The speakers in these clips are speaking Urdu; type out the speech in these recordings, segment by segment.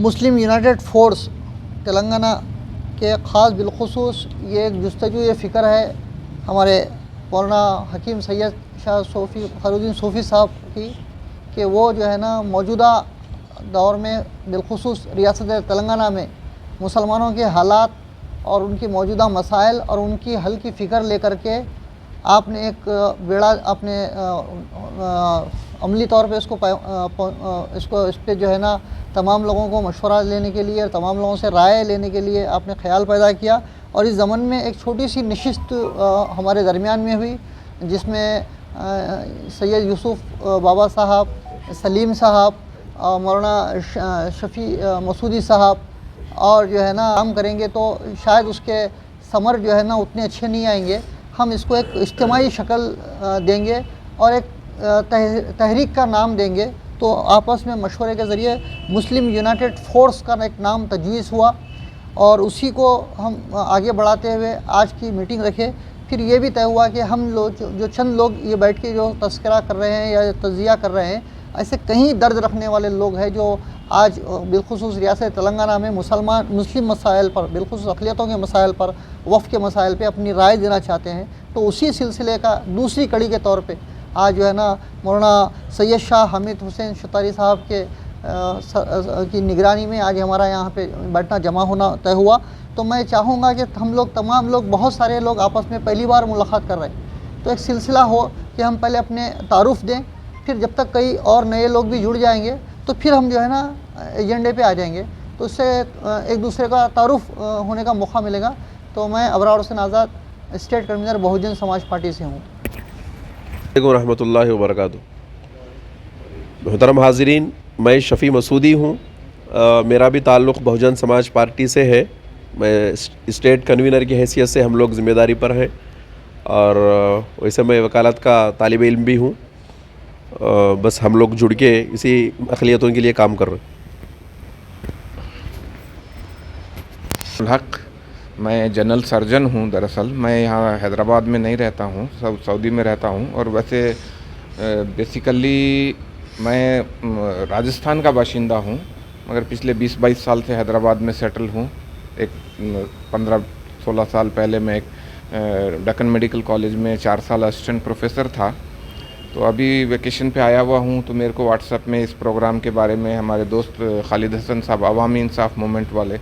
مسلم یونائٹڈ فورس تلنگانہ کے خاص بالخصوص یہ ایک جستجو فکر ہے ہمارے مولانا حکیم سید شاہ صوفی خیرالدین صوفی صاحب کی کہ وہ جو ہے نا موجودہ دور میں بالخصوص ریاست تلنگانہ میں مسلمانوں کے حالات اور ان کی موجودہ مسائل اور ان کی حل کی فکر لے کر کے آپ نے ایک بیڑا آپ نے عملی طور پہ اس پہ جو ہے نا تمام لوگوں کو مشورہ لینے کے لیے اور تمام لوگوں سے رائے لینے کے لیے آپ نے خیال پیدا کیا اور اس ضمن میں ایک چھوٹی سی نشست ہمارے درمیان میں ہوئی جس میں سید یوسف بابا صاحب، سلیم صاحب، مولانا شفیع مسعودی صاحب اور جو ہے نا کام کریں گے تو شاید اس کے ثمر جو ہے نا اتنے اچھے نہیں آئیں گے. ہم اس کو ایک اجتماعی شکل دیں گے اور ایک تحریک کا نام دیں گے. تو آپس میں مشورے کے ذریعے مسلم یونائٹڈ فورس کا ایک نام تجویز ہوا اور اسی کو ہم آگے بڑھاتے ہوئے آج کی میٹنگ رکھے. پھر یہ بھی طے ہوا کہ ہم لوگ جو چند لوگ یہ بیٹھ کے جو تذکرہ کر رہے ہیں یا تجزیہ کر رہے ہیں، ایسے کہیں درد رکھنے والے لوگ ہیں جو آج بالخصوص ریاست تلنگانہ میں مسلم مسائل پر، بالخصوص اقلیتوں کے مسائل پر، وقف کے مسائل پہ اپنی رائے دینا چاہتے ہیں. تو اسی سلسلے کا دوسری کڑی کے طور پہ آج جو ہے نا مولانا سید شاہ حمید حسین شتاری صاحب کی نگرانی میں آج ہمارا یہاں پہ بیٹھنا جمع ہونا طے ہوا. تو میں چاہوں گا کہ ہم لوگ تمام لوگ، بہت سارے لوگ آپس میں پہلی بار ملاقات کر رہے ہیں، تو ایک سلسلہ ہو کہ ہم پہلے اپنے تعارف دیں، پھر جب تک کئی اور نئے لوگ بھی جڑ جائیں گے تو پھر ہم جو ہے نا ایجنڈے پہ آ جائیں گے، تو اس سے ایک دوسرے کا تعارف ہونے کا موقع ملے گا. تو میں ابرار حسین آزاد، اسٹیٹ کنوینر بہوجن سماج پارٹی سے ہوں. علیکم ورحمۃ اللہ وبرکاتہ. محترم حاضرین، میں شفیع مسعودی ہوں. میرا بھی تعلق بہوجن سماج پارٹی سے ہے. میں اسٹیٹ کنوینر کی حیثیت سے ہم لوگ ذمہ داری پر ہیں اور ویسے میں وکالت کا طالب علم بھی ہوں. بس ہم لوگ جڑ کے اسی اقلیتوں کے لیے کام کر رہے ہیں. الحق، میں جنرل سرجن ہوں. دراصل میں یہاں حیدرآباد میں نہیں رہتا ہوں، سعودی میں رہتا ہوں. اور ویسے بیسیکلی میں راجستھان کا باشندہ ہوں، مگر پچھلے 20-22 سال سے حیدرآباد میں سیٹل ہوں. ایک 15-16 سال پہلے میں ایک ڈکن میڈیکل کالج میں 4 سال اسسٹنٹ پروفیسر تھا. تو ابھی ویکیشن پہ آیا ہوا ہوں. تو میرے کو واٹس ایپ میں اس پروگرام کے بارے میں ہمارے دوست خالد حسن صاحب، عوامی انصاف مومنٹ والے،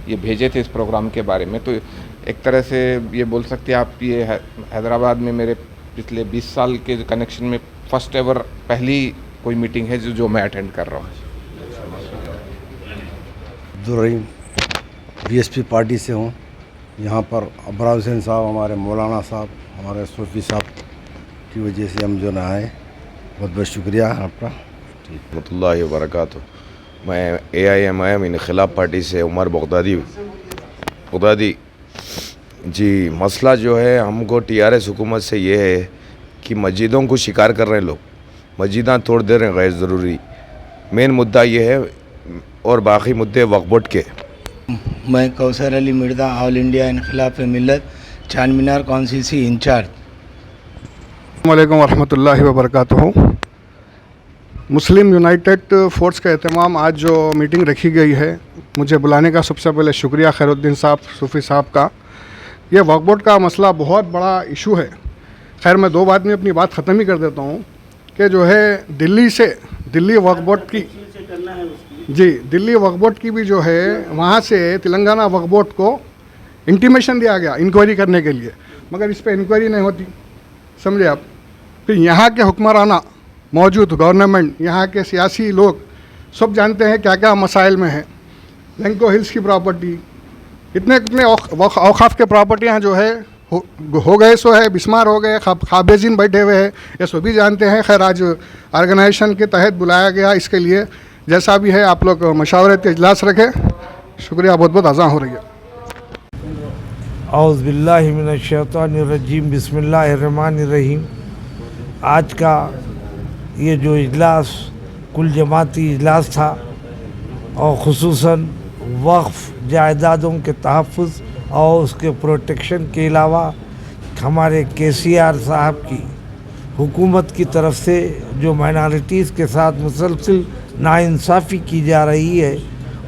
یہ بھیجے تھے اس پروگرام کے بارے میں. تو ایک طرح سے یہ بول سکتے ہیں آپ، یہ حیدرآباد میں میرے پچھلے 20 سال کے کنیکشن میں فرسٹ ایور پہلی کوئی میٹنگ ہے جو میں اٹینڈ کر رہا ہوں. Abdul Rahim B S P party سے ہوں. یہاں پر ابرار حسین صاحب، ہمارے مولانا صاحب، ہمارے صوفی صاحب کی وجہ سے ہم جو نہ آئے. بہت بہت شکریہ آپ کا. رحمۃ اللہ وبرکاتہ. میں AIM انقلاب پارٹی سے عمر بغدادی جی. مسئلہ جو ہے ہم کو TRS حکومت سے یہ ہے کہ مسجدوں کو شکار کر رہے ہیں لوگ، مسجداں توڑ دے رہے ہیں غیر ضروری. مین مدعا یہ ہے اور باقی مدعے وقف بورڈ کے. میں کوثر علی مرزا، آل انڈیا انقلاب ملت چار مینار کونسٹیٹنسی انچارج. السلام علیکم ورحمۃ اللہ وبرکاتہ. مسلم یونائٹڈ فورس کا اہتمام آج جو میٹنگ رکھی گئی ہے، مجھے بلانے کا سب سے پہلے شکریہ خیرالدین صاحب صوفی صاحب کا. یہ وقف بورڈ کا مسئلہ بہت بڑا ایشو ہے. خیر میں 2 بات میں اپنی بات ختم ہی کر دیتا ہوں کہ جو ہے دلی وقف بورڈ کی دلی وقف بورڈ کی بھی جو ہے وہاں سے تلنگانہ وقف بورڈ کو انٹیمیشن دیا گیا انکوائری کرنے کے لیے، مگر اس پہ انکوائری نہیں ہوتی. سمجھے آپ؟ پھر یہاں کے حکمرانہ موجود گورنمنٹ، یہاں کے سیاسی لوگ سب جانتے ہیں کیا کیا مسائل میں ہیں. لینکو ہلز کی پراپرٹی، اتنے اوقاف کے پراپرٹیاں جو ہے ہو گئے سو ہے، بسمار ہو گئے، خابیزین بیٹھے ہوئے ہیں، یہ سب بھی جانتے ہیں. خیر آج آرگنائزیشن کے تحت بلایا گیا، اس کے لیے جیسا بھی ہے آپ لوگ مشاورت اجلاس رکھیں. شکریہ، بہت بہت اذان ہو رہی ہے. اعوذ باللہ من الشیطان الرجیم، بسم اللہ الرحمن الرحیم. آج کا یہ جو اجلاس کل جماعتی اجلاس تھا اور خصوصاً وقف جائیدادوں کے تحفظ اور اس کے پروٹیکشن کے علاوہ ہمارے KCR صاحب کی حکومت کی طرف سے جو مائنارٹیز کے ساتھ مسلسل ناانصافی کی جا رہی ہے،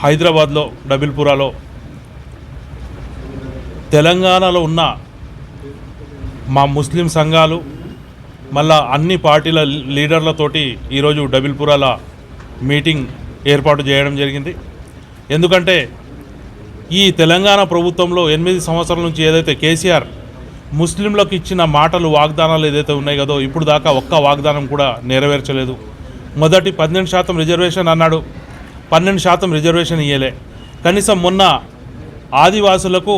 హైదరాబాద్లో డబిల్పురాలో తెలంగాణలో ఉన్న మా ముస్లిం సంఘాలు మళ్ళా అన్ని పార్టీల లీడర్లతోటి ఈరోజు డబిల్పురాల మీటింగ్ ఏర్పాటు చేయడం జరిగింది। ఎందుకంటే ఈ తెలంగాణ ప్రభుత్వంలో 8 సంవత్సరాల నుంచి ఏదైతే కేసీఆర్ ముస్లింలకు ఇచ్చిన మాటలు, వాగ్దానాలు ఏదైతే ఉన్నాయి కదో ఇప్పుడు దాకా ఒక్క వాగ్దానం కూడా నెరవేర్చలేదు। మొదటి 12% రిజర్వేషన్ అన్నాడు, 12% రిజర్వేషన్ ఇయ్యలే। కనీసం మొన్న ఆదివాసులకు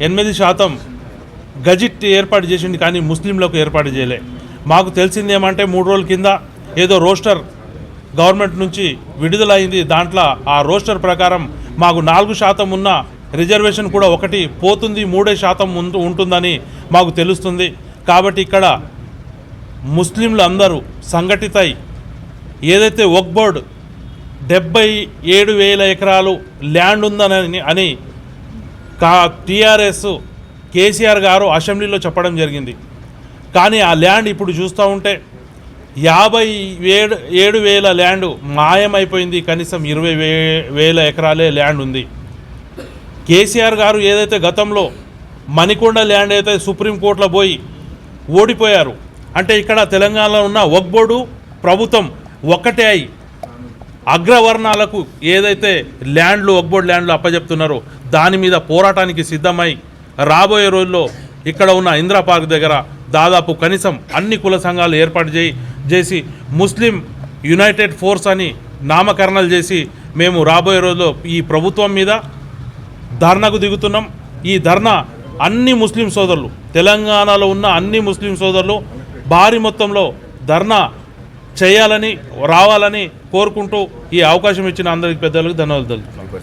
8% గజిట్ ఏర్పాటు చేసింది కానీ ముస్లింలకు ఏర్పాటు చేయలే। మాకు తెలిసింది ఏమంటే 3 రోజుల కింద ఏదో రోస్టర్ గవర్నమెంట్ నుంచి విడుదలైంది, దాంట్లో ఆ రోస్టర్ ప్రకారం మాకు 4% ఉన్న రిజర్వేషన్ కూడా ఒకటి పోతుంది, 3% ఉంటుందని మాకు తెలుస్తుంది। కాబట్టి ఇక్కడ ముస్లింలు అందరూ సంఘటితై ఏదైతే వక్ఫ్ బోర్డ్ 77,000 ఎకరాలు ల్యాండ్ ఉందని టీఆర్ఎస్ కేసీఆర్ గారు అసెంబ్లీలో చెప్పడం జరిగింది। కానీ ఆ ల్యాండ్ ఇప్పుడు చూస్తూ ఉంటే 57,000 ల్యాండ్ మాయమైపోయింది, కనీసం 20,000 ఎకరాలే ల్యాండ్ ఉంది। కేసీఆర్ గారు ఏదైతే గతంలో మణికొండ ల్యాండ్ అయితే సుప్రీంకోర్టులో పోయి ఓడిపోయారు, అంటే ఇక్కడ తెలంగాణలో ఉన్న వక్ఫ్ బోర్డు ప్రభుత్వం ఒక్కటే అయి అగ్రవర్ణాలకు ఏదైతే ల్యాండ్లు వక్ఫ్ బోర్డు ల్యాండ్లు అప్పచెప్తున్నారో దాని మీద పోరాటానికి సిద్ధమై రాబోయే రోజుల్లో ఇక్కడ ఉన్న ఇందిరా పార్క్ దగ్గర దాదాపు కనీసం అన్ని కుల సంఘాలు ఏర్పాటు చేసి ముస్లిం యునైటెడ్ ఫోర్స్ అని నామకరణాలు చేసి మేము రాబోయే రోజుల్లో ఈ ప్రభుత్వం మీద ధర్నాకు దిగుతున్నాం। ఈ ధర్నా అన్ని ముస్లిం సోదరులు, తెలంగాణలో ఉన్న అన్ని ముస్లిం సోదరులు భారీ మొత్తంలో ధర్నా చేయాలని రావాలని కోరుకుంటూ ఈ అవకాశం ఇచ్చిన అందరికి పెద్దలకు ధన్యవాదాలు తెలుపుతున్నాను।